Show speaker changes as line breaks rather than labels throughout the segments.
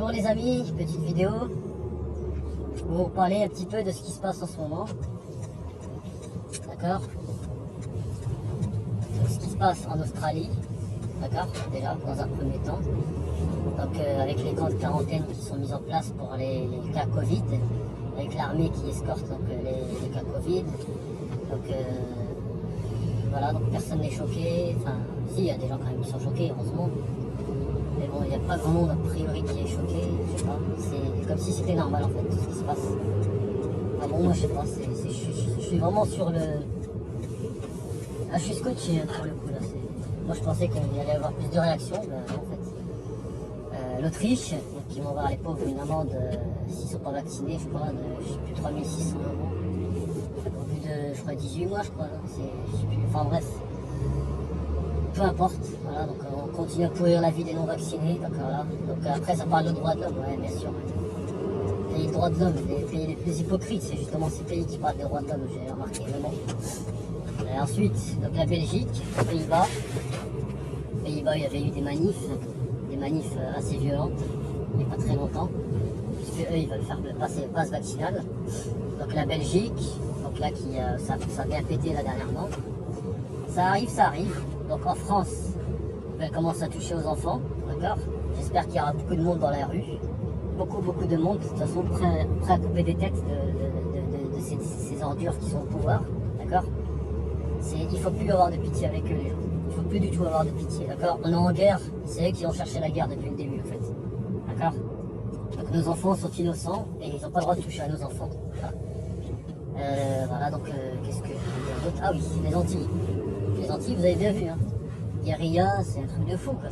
Bonjour les amis, petite vidéo pour vous parler un petit peu de ce qui se passe en ce moment. D'accord. Ce qui se passe en Australie, d'accord, déjà dans un premier temps. Donc avec les camps de quarantaine qui sont mis en place pour les cas Covid, avec l'armée qui escorte donc, les cas Covid. Donc voilà, donc personne n'est choqué. Enfin, si, il y a des gens quand même qui sont choqués, heureusement. Mais bon, il n'y a pas grand monde a priori qui est choqué, je sais pas. C'est comme si c'était normal en fait, tout ce qui se passe. Ah bon, moi je sais pas, je suis vraiment sur le... Ah, je suis scotché hein, pour le coup là. Moi je pensais qu'il allait y avoir plus de réactions, mais en fait. L'Autriche, donc ils vont avoir les pauvres une amende s'ils ne sont pas vaccinés, je crois, de je sais plus 3600 €. Au bout de, je crois, 18 mois, je crois. Je sais plus, enfin bref. Peu importe, voilà, donc on continue à pourrir la vie des non-vaccinés, donc voilà. Donc après ça parle de droits de l'homme, ouais, bien sûr. Les pays de droits de l'homme, les pays les plus hypocrites, c'est justement ces pays qui parlent des droits de l'homme, j'ai remarqué vraiment. Et ensuite, donc la Belgique, les Pays-Bas. Les Pays-Bas, il y avait eu des manifs assez violentes, il n'y a pas très longtemps, puisque eux ils veulent faire passer le pass vaccinal. Donc la Belgique, donc là qui ça a bien pété là dernièrement. Ça arrive. Donc en France, elle commence à toucher aux enfants, d'accord. J'espère qu'il y aura beaucoup de monde dans la rue. Beaucoup de monde, de toute façon, prêt à couper des têtes de ces ordures qui sont au pouvoir, d'accord. Il ne faut plus avoir de pitié avec eux, les gens. Il ne faut plus du tout avoir de pitié, d'accord. On est en guerre, c'est eux qui ont cherché la guerre depuis le début, en fait. D'accord. Donc nos enfants sont innocents et ils n'ont pas le droit de toucher à nos enfants. Voilà, donc qu'est-ce que je veux dire d'autre? Ah oui, les Antilles. Les Antilles, vous avez bien vu, hein. Guérilla, c'est un truc de fou, quoi.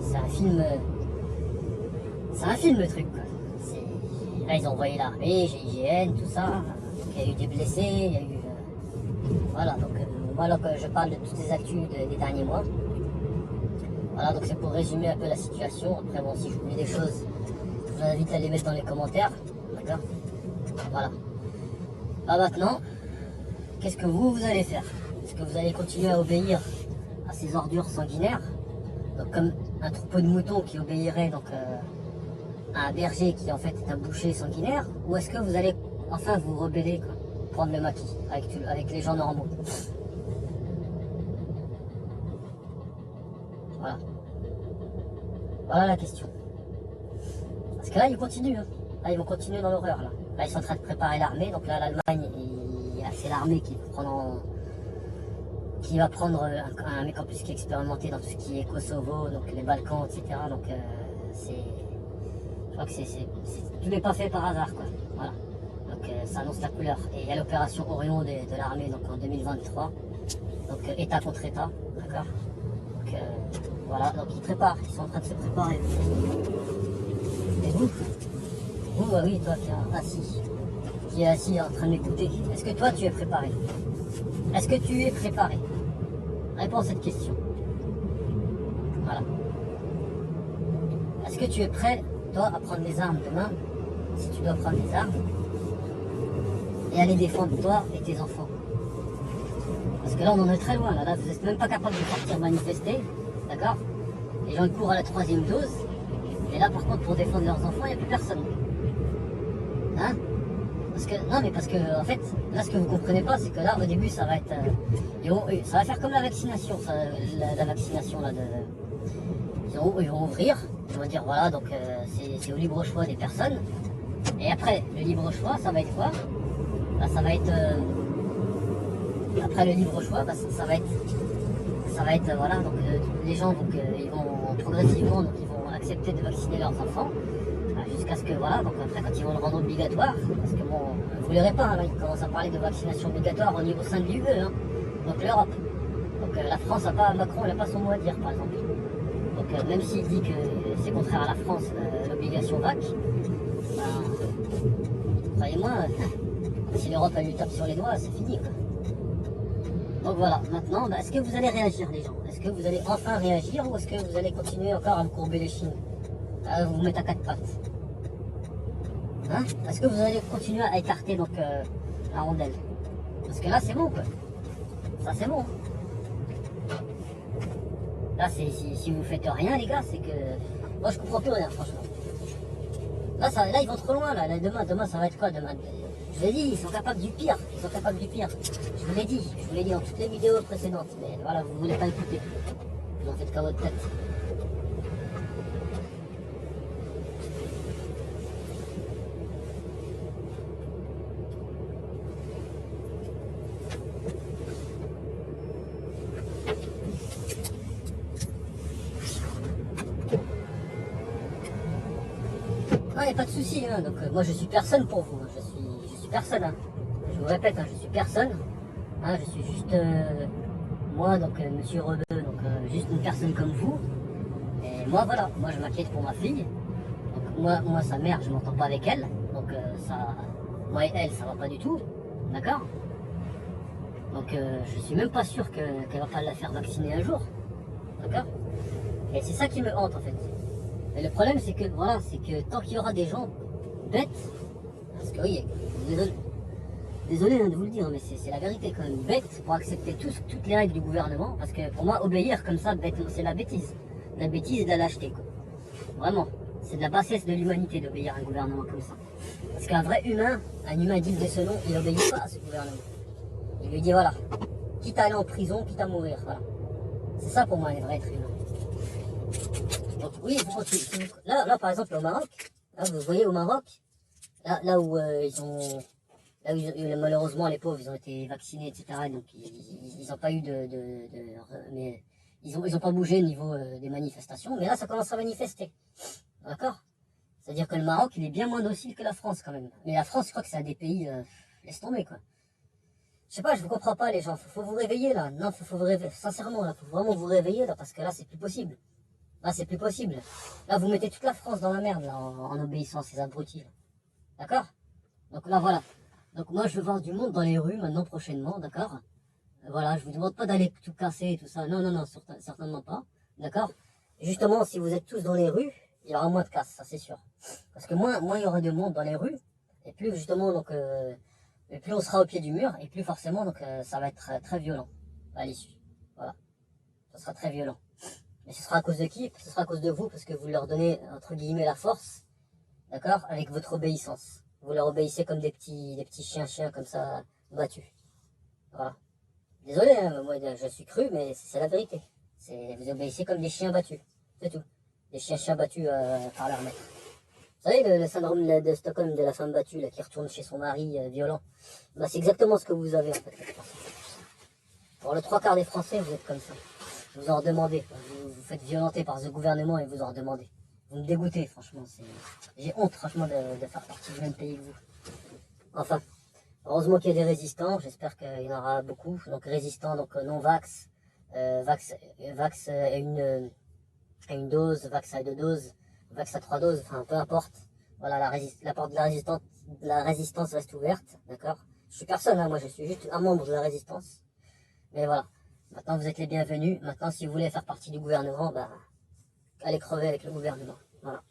C'est un film. C'est un film, le truc, quoi. Là, ils ont envoyé l'armée, GIGN, tout ça. Donc, il y a eu des blessés, il y a eu. Voilà, donc moi, là, je parle de toutes ces actus des derniers mois. Voilà, donc c'est pour résumer un peu la situation. Après, bon, si je oublie des choses, je vous invite à les mettre dans les commentaires. D'accord. Voilà. Bah, maintenant, qu'est-ce que vous allez faire? Est-ce que vous allez continuer à obéir à ces ordures sanguinaires, donc comme un troupeau de moutons qui obéirait donc à un berger qui en fait est un boucher sanguinaire, ou est-ce que vous allez enfin vous rebeller, quoi, prendre le maquis avec les gens normaux? Voilà la question. Parce que là ils continuent, hein. Là ils vont continuer dans l'horreur là. Là ils sont en train de préparer l'armée, donc là l'Allemagne, c'est l'armée qui va prendre un mec en plus qui est expérimenté dans tout ce qui est Kosovo, donc les Balkans, etc. Donc je crois que tout n'est pas fait par hasard, quoi. Voilà. Donc ça annonce la couleur. Et il y a l'opération Orion de l'armée donc en 2023. Donc État contre État, d'accord. Donc voilà, donc ils sont en train de se préparer. Et vous, oui, toi qui es assis en train de m'écouter, est-ce que toi tu es préparé? Est-ce que tu es préparé? Réponds à cette question. Voilà. Est-ce que tu es prêt, toi, à prendre des armes demain, si tu dois prendre des armes, et aller défendre toi et tes enfants? Parce que là, on en est très loin. Là, vous n'êtes même pas capable de sortir manifester, d'accord? Les gens courent à la 3e dose, et là, par contre, pour défendre leurs enfants, il n'y a plus personne. Hein? Parce que en fait, là ce que vous comprenez pas, c'est que là au début ça va être, ça va faire comme la vaccination, la vaccination là ils vont ouvrir, ils vont dire voilà donc c'est au libre choix des personnes. Et après le libre choix, ça va être quoi? Là, ça va être après le libre choix, bah, ça va être voilà donc les gens donc ils vont progressivement donc ils vont accepter de vacciner leurs enfants. Jusqu'à ce que, voilà, donc après quand ils vont le rendre obligatoire, parce que bon, vous ne verrez pas, hein, là, ils commencent à parler de vaccination obligatoire au niveau sein de l'UE, hein, donc l'Europe. Donc la France n'a pas, Macron n'a pas son mot à dire par exemple. Donc même s'il dit que c'est contraire à la France, l'obligation vac, ben, croyez-moi, si l'Europe lui tape sur les doigts, c'est fini, quoi. Donc voilà, maintenant, ben, est-ce que vous allez réagir les gens? Est-ce que vous allez enfin réagir ou est-ce que vous allez continuer encore à vous courber les chines? À vous mettre à 4 pattes. Hein? Est-ce que vous allez continuer à écarter donc la rondelle? Parce que là c'est bon, quoi. Ça c'est bon. Là si vous faites rien les gars, c'est que moi je comprends plus rien franchement. Là, ils vont trop loin, là. Demain, ça va être quoi, demain? Je vous l'ai dit, ils sont capables du pire. Ils sont capables du pire. Je vous l'ai dit dans toutes les vidéos précédentes. Mais voilà, vous voulez pas écouter. Vous en faites qu'à votre tête. Non, il n'y a pas de souci, hein. Donc moi je suis personne pour vous, hein. Je suis personne, hein. Je vous répète, hein, je suis personne, hein. Je suis juste moi, donc monsieur Rebeu, donc juste une personne comme vous. Et moi voilà, moi je m'inquiète pour ma fille. Donc moi sa mère, je m'entends pas avec elle, donc ça, moi et elle, ça va pas du tout, d'accord. Donc je suis même pas sûr qu'elle va pas la faire vacciner un jour, d'accord. Et c'est ça qui me hante en fait. Et le problème c'est que voilà, c'est que tant qu'il y aura des gens bêtes, parce que oui, désolé hein, de vous le dire, mais c'est la vérité quand même, bêtes pour accepter toutes les règles du gouvernement, parce que pour moi obéir comme ça, bête, c'est la bêtise. La bêtise et de la lâcheté quoi. Vraiment, c'est de la bassesse de l'humanité d'obéir à un gouvernement comme ça. Parce qu'un vrai humain, un humain digne de ce nom, il n'obéit pas à ce gouvernement. Il lui dit voilà, quitte à aller en prison, quitte à mourir, voilà. C'est ça pour moi un vrai être humain. Donc oui, là par exemple au Maroc, là, vous voyez au Maroc, là où malheureusement les pauvres ils ont été vaccinés, etc. Donc ils n'ont pas eu mais ils ont pas bougé au niveau des manifestations, mais là ça commence à manifester. D'accord? C'est-à-dire que le Maroc il est bien moins docile que la France quand même. Mais la France, je crois que c'est un des pays, laisse tomber quoi. Je sais pas, je vous comprends pas les gens, faut vous réveiller là. Non, faut vous réveiller, sincèrement là, faut vraiment vous réveiller là, parce que là c'est plus possible. Là, c'est plus possible. Là, vous mettez toute la France dans la merde, là, en obéissant à ces abrutis. D'accord? Donc là, voilà. Donc moi, je veux voir du monde dans les rues, maintenant, prochainement, d'accord? Voilà, je vous demande pas d'aller tout casser et tout ça. Non, non, non, certainement pas. D'accord? Justement, si vous êtes tous dans les rues, il y aura moins de casse, ça c'est sûr. Parce que moins il y aura de monde dans les rues, et plus, justement, donc, et plus on sera au pied du mur, et plus forcément, donc, ça va être très, très violent à l'issue. Voilà. Ça sera très violent. Mais ce sera à cause de qui? Ce sera à cause de vous, parce que vous leur donnez, entre guillemets, la force, d'accord? Avec votre obéissance. Vous leur obéissez comme des petits chiens comme ça, battus. Voilà. Désolé, hein, moi je suis cru, mais c'est la vérité. Vous obéissez comme des chiens battus. C'est tout. Des chiens battus par leur maître. Vous savez, le syndrome de Stockholm de la femme battue, là, qui retourne chez son mari violent. Bah, c'est exactement ce que vous avez, en fait. Pour le 3/4 des Français, vous êtes comme ça. Vous en redemandez. Vous faites violenter par ce gouvernement et vous en redemandez. Vous me dégoûtez, franchement. J'ai honte, franchement, de faire partie du même pays que vous. Enfin, heureusement qu'il y a des résistants. J'espère qu'il y en aura beaucoup. Donc, résistants, donc non-vax. Vax à une dose, vax à 2 doses, vax à 3 doses, enfin, peu importe. Voilà, la porte de la résistance reste ouverte, d'accord? Je suis personne, hein, moi, je suis juste un membre de la résistance. Mais voilà. Maintenant, vous êtes les bienvenus. Maintenant, si vous voulez faire partie du gouvernement, bah, allez crever avec le gouvernement. Voilà.